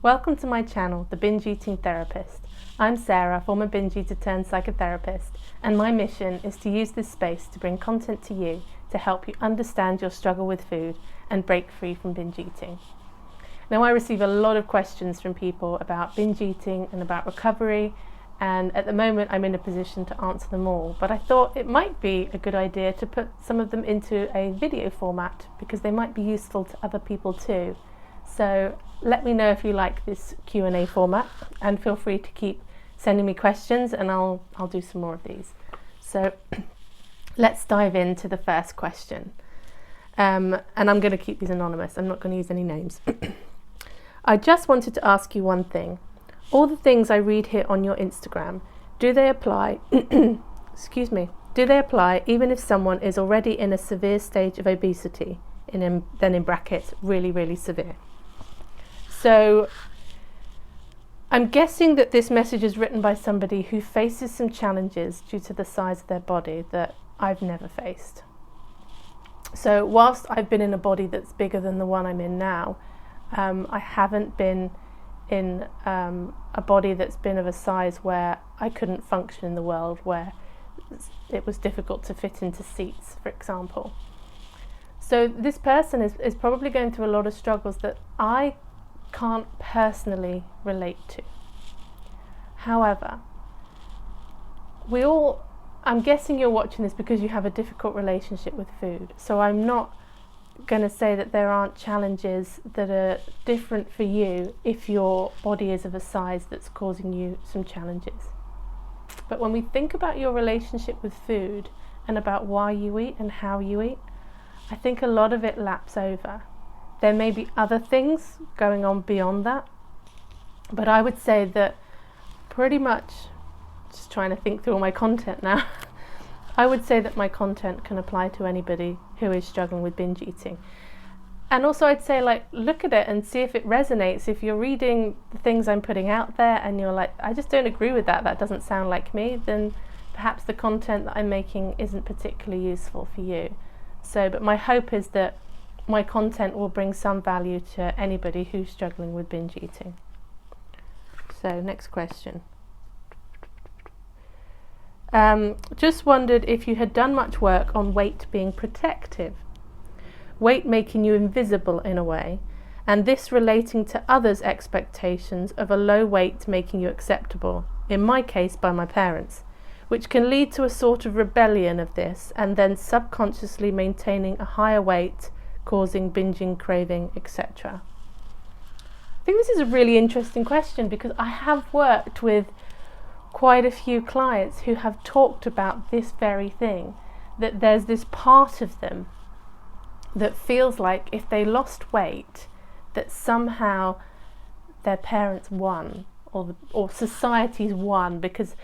Welcome to my channel, The Binge Eating Therapist. I'm Sarah, former binge eater turned psychotherapist, and my mission is to use this space to bring content to you to help you understand your struggle with food and break free from binge eating. Now, I receive a lot of questions from people about binge eating and about recovery, and at the moment I'm in a position to answer them all, but I thought it might be a good idea to put some of them into a video format because they might be useful to other people too. So let me know if you like this Q&A format, and feel free to keep sending me questions and I'll do some more of these. So let's dive into the first question. And I'm going to keep these anonymous. I'm not going to use any names. I just wanted to ask you one thing. All the things I read here on your Instagram, do they apply excuse me, do they apply even if someone is already in a severe stage of obesity, then in brackets, really, really severe? So I'm guessing that this message is written by somebody who faces some challenges due to the size of their body that I've never faced. So whilst I've been in a body that's bigger than the one I'm in now, I haven't been in a body that's been of a size where I couldn't function in the world, where it was difficult to fit into seats, for example. So this person is probably going through a lot of struggles that I can't personally relate to. However, I'm guessing you're watching this because you have a difficult relationship with food. So I'm not going to say that there aren't challenges that are different for you if your body is of a size that's causing you some challenges. But when we think about your relationship with food and about why you eat and how you eat, I think a lot of it laps over. There may be other things going on beyond that, but I would say that pretty much, just trying to think through all my content now, I would say that my content can apply to anybody who is struggling with binge eating. And also I'd say, look at it and see if it resonates. If you're reading the things I'm putting out there and you're like, I just don't agree with that doesn't sound like me, then perhaps the content that I'm making isn't particularly useful for you. But my hope is that my content will bring some value to anybody who's struggling with binge eating. So next question. Just wondered if you had done much work on weight being protective, weight making you invisible in a way, and this relating to others' expectations of a low weight making you acceptable, in my case by my parents, which can lead to a sort of rebellion of this and then subconsciously maintaining a higher weight, causing binging, craving, etc. I think this is a really interesting question because I have worked with quite a few clients who have talked about this very thing, that there's this part of them that feels like if they lost weight, that somehow their parents won, or society's won, because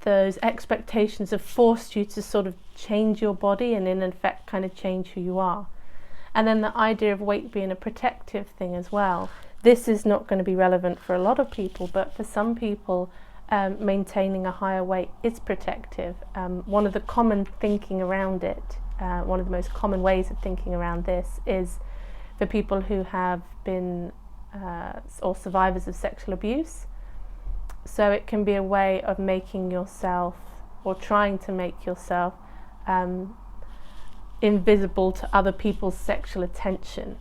those expectations have forced you to sort of change your body and in effect kind of change who you are. And then the idea of weight being a protective thing as well. This is not going to be relevant for a lot of people, but for some people, maintaining a higher weight is protective. One of the common thinking around it, one of the most common ways of thinking around this is for people who have been or survivors of sexual abuse. So it can be a way of making yourself, or trying to make yourself, invisible to other people's sexual attention.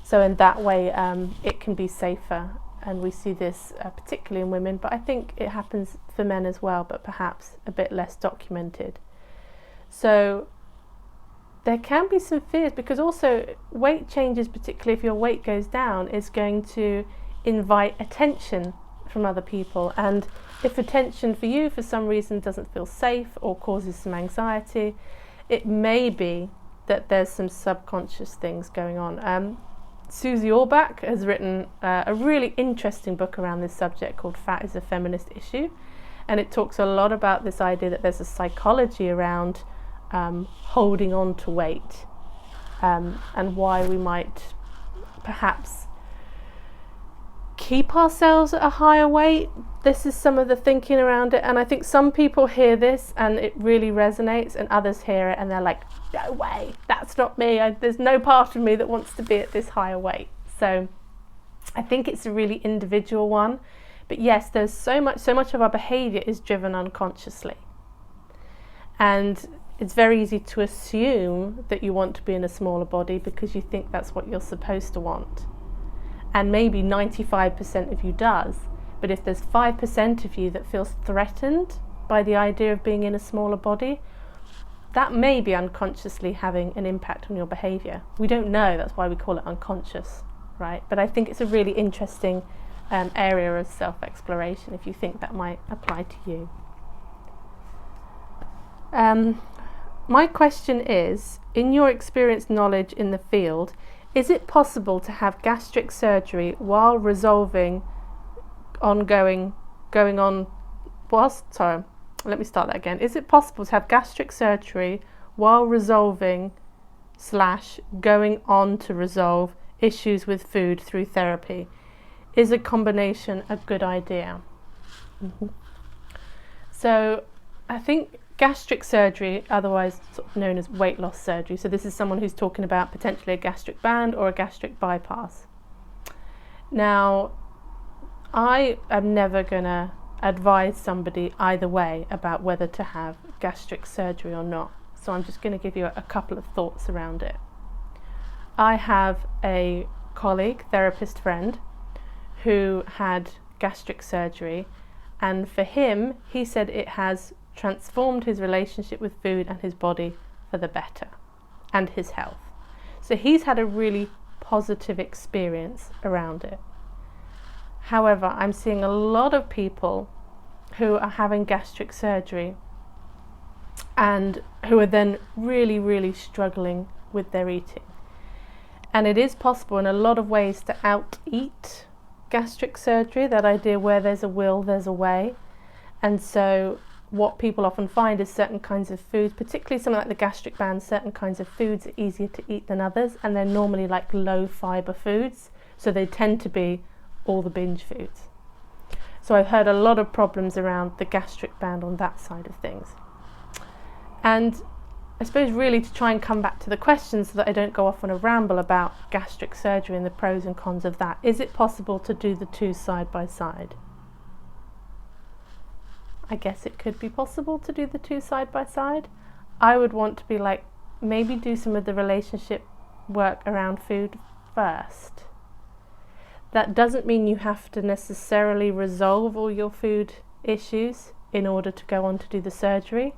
So in that way it can be safer, and we see this particularly in women, but I think it happens for men as well, but perhaps a bit less documented. So there can be some fears, because also weight changes, particularly if your weight goes down, is going to invite attention from other people, and if attention for you for some reason doesn't feel safe or causes some anxiety, it may be that there's some subconscious things going on. Susie Orbach has written a really interesting book around this subject called Fat is a Feminist Issue, and it talks a lot about this idea that there's a psychology around holding on to weight, and why we might perhaps keep ourselves at a higher weight. This is some of the thinking around it, and I think some people hear this and it really resonates, and others hear it and they're like, no way, that's not me, there's no part of me that wants to be at this higher weight. So I think it's a really individual one. But yes, there's so much of our behaviour is driven unconsciously. And it's very easy to assume that you want to be in a smaller body because you think that's what you're supposed to want. And maybe 95% of you does. But if there's 5% of you that feels threatened by the idea of being in a smaller body, that may be unconsciously having an impact on your behaviour. We don't know, that's why we call it unconscious, right? But I think it's a really interesting area of self-exploration if you think that might apply to you. My question is, in your experienced knowledge in the field, is it possible to have gastric surgery while resolving Is it possible to have gastric surgery while resolving / going on to resolve issues with food through therapy? Is a combination a good idea? Mm-hmm. So I think gastric surgery, otherwise sort of known as weight loss surgery, so this is someone who's talking about potentially a gastric band or a gastric bypass. Now, I am never going to advise somebody either way about whether to have gastric surgery or not. So I'm just going to give you a couple of thoughts around it. I have a colleague, therapist friend, who had gastric surgery, and for him, he said it has transformed his relationship with food and his body for the better, and his health. So he's had a really positive experience around it. However, I'm seeing a lot of people who are having gastric surgery and who are then really, really struggling with their eating. And it is possible in a lot of ways to out-eat gastric surgery, that idea where there's a will, there's a way. And so what people often find is certain kinds of foods, particularly something like the gastric band, certain kinds of foods are easier to eat than others, and they're normally like low fibre foods, so they tend to be all the binge foods. So I've heard a lot of problems around the gastric band on that side of things. And I suppose really to try and come back to the question so that I don't go off on a ramble about gastric surgery and the pros and cons of that, is it possible to do the two side by side? I guess it could be possible to do the two side by side. I would want to be like, maybe do some of the relationship work around food first. That doesn't mean you have to necessarily resolve all your food issues in order to go on to do the surgery.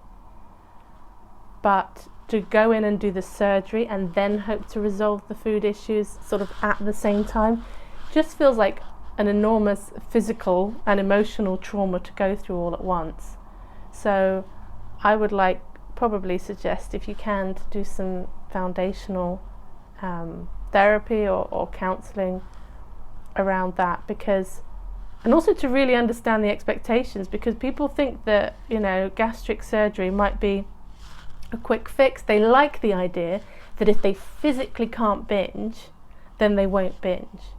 But to go in and do the surgery and then hope to resolve the food issues sort of at the same time just feels like an enormous physical and emotional trauma to go through all at once. So I would probably suggest, if you can, to do some foundational therapy or counselling around that, and also to really understand the expectations, because people think that, gastric surgery might be a quick fix. They like the idea that if they physically can't binge, then they won't binge.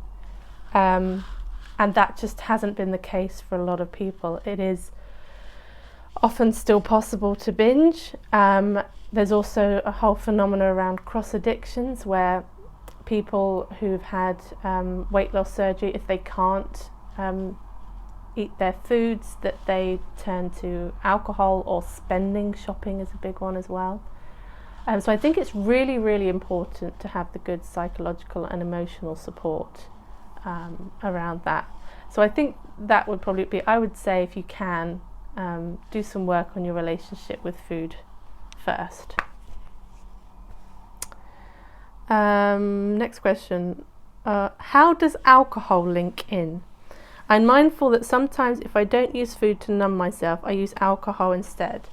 And that just hasn't been the case for a lot of people. It is often still possible to binge. There's also a whole phenomena around cross addictions, where people who've had weight loss surgery, if they can't eat their foods, that they turn to alcohol, or spending. Shopping is a big one as well. So I think it's really, really important to have the good psychological and emotional support around that. So I think that would probably be, I would say, if you can, do some work on your relationship with food first. Next question. How does alcohol link in? I'm mindful that sometimes if I don't use food to numb myself, I use alcohol instead.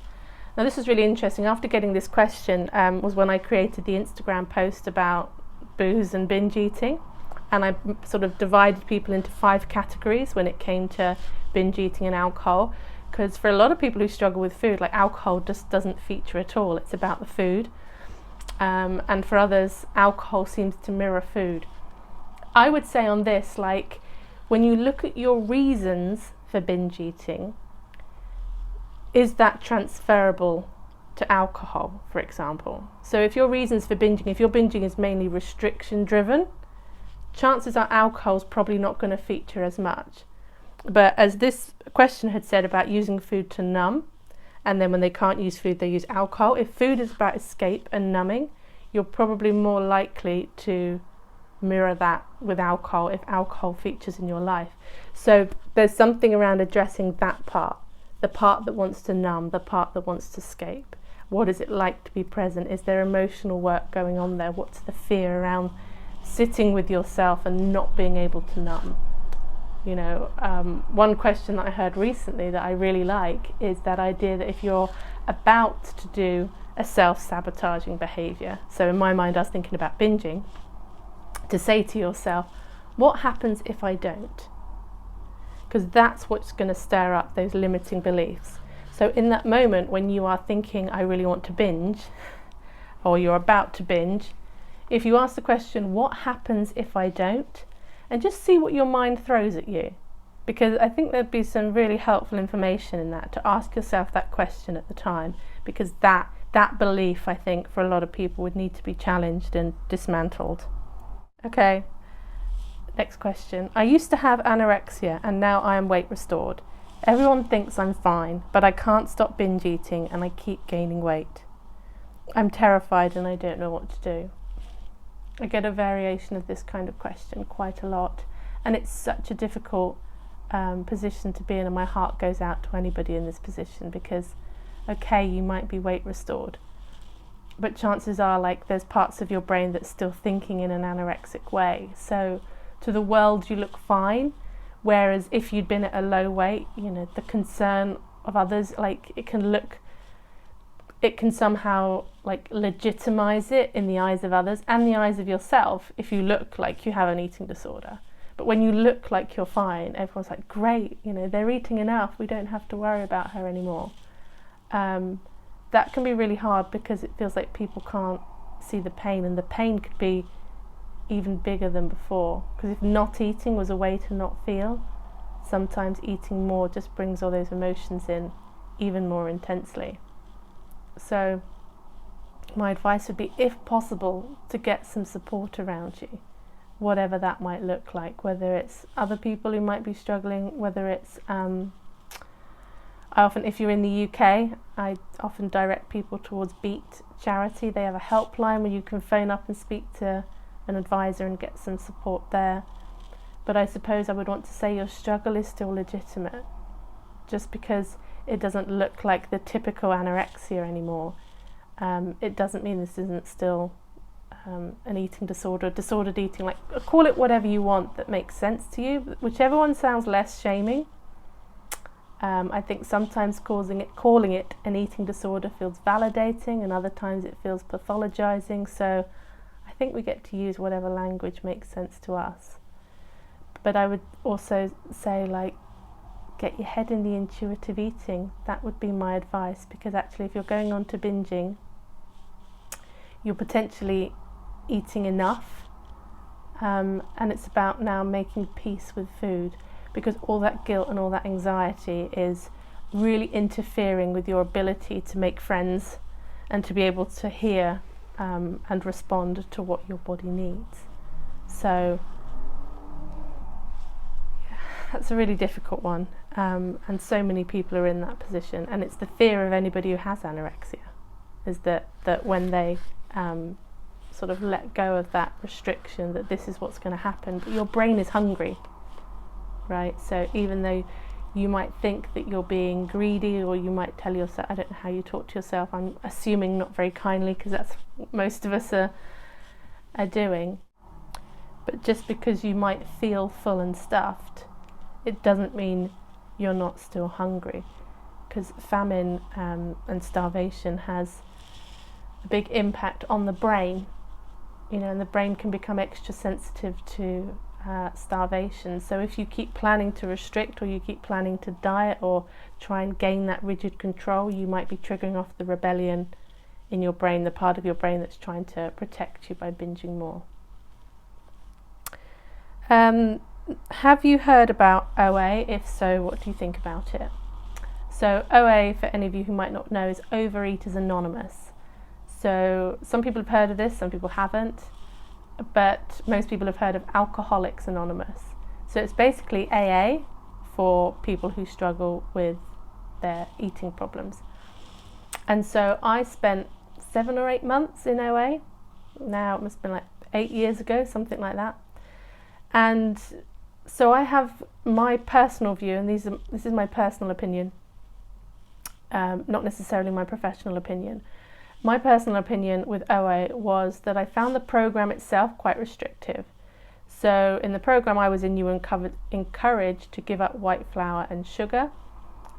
Now this is really interesting. After getting this question was when I created the Instagram post about booze and binge eating, and I sort of divided people into 5 categories when it came to binge eating and alcohol, because for a lot of people who struggle with food, like, alcohol just doesn't feature at all. It's about the food. And for others, alcohol seems to mirror food. I would say on this, when you look at your reasons for binge eating, is that transferable to alcohol, for example? So if your reasons for binging, if your binging is mainly restriction driven, chances are alcohol's probably not going to feature as much. But as this question had said about using food to numb, and then when they can't use food, they use alcohol. If food is about escape and numbing, you're probably more likely to mirror that with alcohol if alcohol features in your life. So there's something around addressing that part, the part that wants to numb, the part that wants to escape. What is it like to be present? Is there emotional work going on there? What's the fear around sitting with yourself and not being able to numb? You know, one question that I heard recently that I really like is that idea that if you're about to do a self-sabotaging behaviour, so in my mind I was thinking about binging, to say to yourself, what happens if I don't? Because that's what's going to stir up those limiting beliefs. So in that moment when you are thinking, I really want to binge, or you're about to binge, if you ask the question, what happens if I don't? And just see what your mind throws at you. Because I think there'd be some really helpful information in that, to ask yourself that question at the time, because that belief, I think, for a lot of people would need to be challenged and dismantled. Okay, next question. I used to have anorexia and now I am weight restored. Everyone thinks I'm fine, but I can't stop binge eating and I keep gaining weight. I'm terrified and I don't know what to do. I get a variation of this kind of question quite a lot, and it's such a difficult position to be in, and my heart goes out to anybody in this position, because okay, you might be weight restored, but chances are, like, there's parts of your brain that's still thinking in an anorexic way. So to the world you look fine, whereas if you'd been at a low weight, you know, the concern of others, like, it can somehow like legitimize it in the eyes of others and the eyes of yourself if you look like you have an eating disorder. But when you look like you're fine, everyone's like, great, you know, they're eating enough, we don't have to worry about her anymore. That can be really hard, because it feels like people can't see the pain, and the pain could be even bigger than before. Because if not eating was a way to not feel, sometimes eating more just brings all those emotions in even more intensely. So my advice would be, if possible, to get some support around you, whatever that might look like, whether it's other people who might be struggling, whether it's if you're in the UK, I often direct people towards Beat charity. They have a helpline where you can phone up and speak to an advisor and get some support there. But I suppose I would want to say your struggle is still legitimate. Just because it doesn't look like the typical anorexia anymore, it doesn't mean this isn't still an eating disorder, disordered eating. Like, call it whatever you want that makes sense to you, whichever one sounds less shaming. I think sometimes calling it an eating disorder feels validating, and other times it feels pathologizing. So I think we get to use whatever language makes sense to us. But I would also say, like, get your head in the intuitive eating. That would be my advice, because actually if you're going on to binging, you're potentially eating enough, and it's about now making peace with food, because all that guilt and all that anxiety is really interfering with your ability to make friends and to be able to hear and respond to what your body needs. So that's a really difficult one, and so many people are in that position, and it's the fear of anybody who has anorexia, is that when they sort of let go of that restriction, that this is what's going to happen. But your brain is hungry, right? So even though you might think that you're being greedy, or you might tell yourself, I don't know how you talk to yourself, I'm assuming not very kindly, because that's what most of us are doing. But just because you might feel full and stuffed, it doesn't mean you're not still hungry, because famine and starvation has a big impact on the brain, you know, and the brain can become extra sensitive to starvation. So if you keep planning to restrict, or you keep planning to diet, or try and gain that rigid control, you might be triggering off the rebellion in your brain, the part of your brain that's trying to protect you by binging more. Have you heard about OA? If so, what do you think about it? So OA, for any of you who might not know, is Overeaters Anonymous. So some people have heard of this, some people haven't. but most people have heard of Alcoholics Anonymous. So it's basically AA for people who struggle with their eating problems. And so I spent 7 or 8 months in OA. Now it must have been like 8 years ago, something like that. And so I have my personal view, and this is my personal opinion, not necessarily my professional opinion. My personal opinion with OA was that I found the program itself quite restrictive. So in the program I was in, you were encouraged to give up white flour and sugar,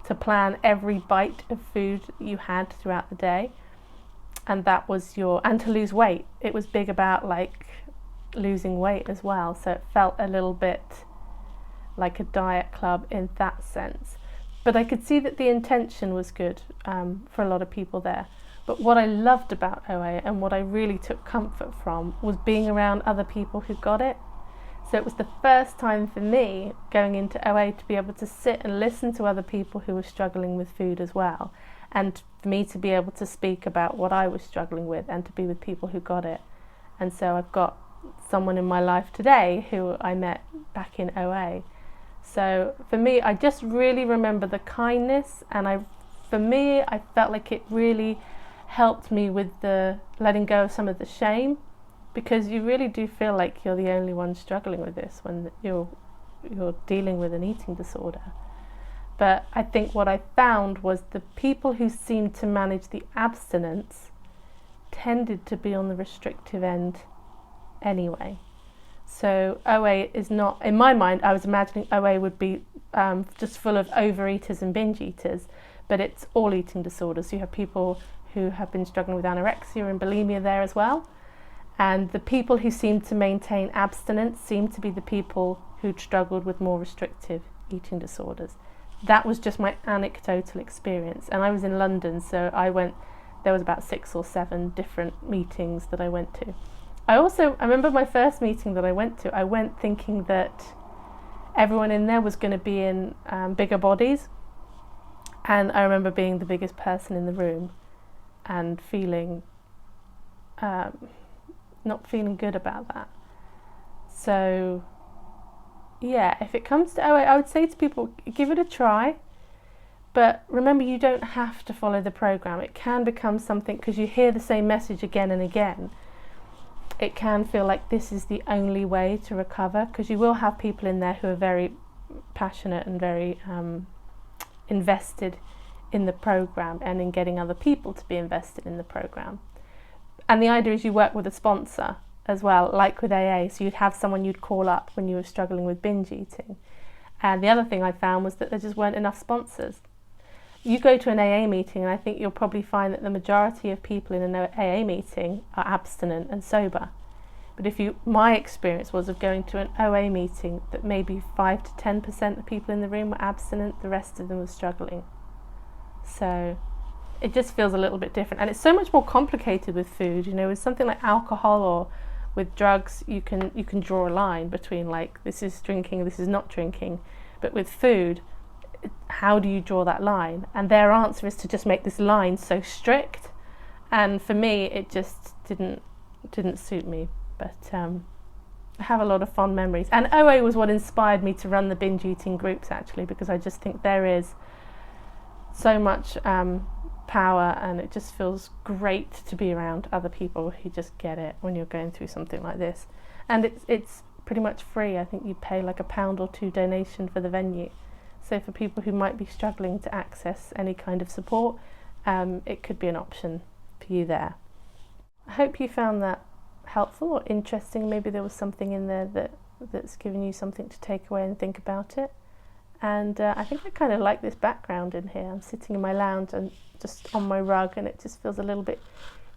to plan every bite of food that you had throughout the day, and that was and to lose weight. It was big about like losing weight as well, so it felt a little bit like a diet club in that sense. But I could see that the intention was good for a lot of people there. But what I loved about OA and what I really took comfort from was being around other people who got it. So it was the first time for me going into OA to be able to sit and listen to other people who were struggling with food as well, and for me to be able to speak about what I was struggling with and to be with people who got it. And so I've got someone in my life today who I met back in OA. So for me, I just really remember the kindness, and I felt like it really helped me with the letting go of some of the shame, because you really do feel like you're the only one struggling with this when you're dealing with an eating disorder. But I think what I found was the people who seemed to manage the abstinence tended to be on the restrictive end anyway. So OA is not, in my mind, I was imagining OA would be just full of overeaters and binge eaters, but it's all eating disorders. So you have people who have been struggling with anorexia and bulimia there as well. And the people who seemed to maintain abstinence seemed to be the people who'd struggled with more restrictive eating disorders. That was just my anecdotal experience. And I was in London, so there was about 6 or 7 different meetings that I went to. I remember my first meeting that I went thinking that everyone in there was going to be in bigger bodies. And I remember being the biggest person in the room and not feeling good about that. So yeah, if it comes to OA, I would say to people, give it a try, but remember, you don't have to follow the program. It can become something, because you hear the same message again and again, it can feel like this is the only way to recover, because you will have people in there who are very passionate and very invested in the program and in getting other people to be invested in the program. And the idea is you work with a sponsor as well, like with AA, so you'd have someone you'd call up when you were struggling with binge eating. And the other thing I found was that there just weren't enough sponsors. You go to an AA meeting and I think you'll probably find that the majority of people in an AA meeting are abstinent and sober. But my experience was of going to an OA meeting that maybe 5 to 10% of people in the room were abstinent, the rest of them were struggling. So it just feels a little bit different, and it's so much more complicated with food. With something like alcohol or with drugs, you can draw a line between like, this is drinking, this is not drinking. But with food, how do you draw that line? And their answer is to just make this line so strict, and for me it just didn't suit me. But I have a lot of fond memories, and OA was what inspired me to run the binge eating groups, actually, because I just think there is so much power, and it just feels great to be around other people who just get it when you're going through something like this. And it's pretty much free. I think you pay like £1 or £2 donation for the venue. So for people who might be struggling to access any kind of support, it could be an option for you there. I hope you found that helpful or interesting. Maybe there was something in there that's given you something to take away and think about it. And I think I kind of like this background in here. I'm sitting in my lounge and just on my rug, and it just feels a little bit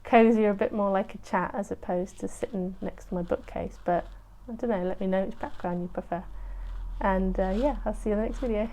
cozier, a bit more like a chat as opposed to sitting next to my bookcase. But I don't know, let me know which background you prefer. And yeah, I'll see you in the next video.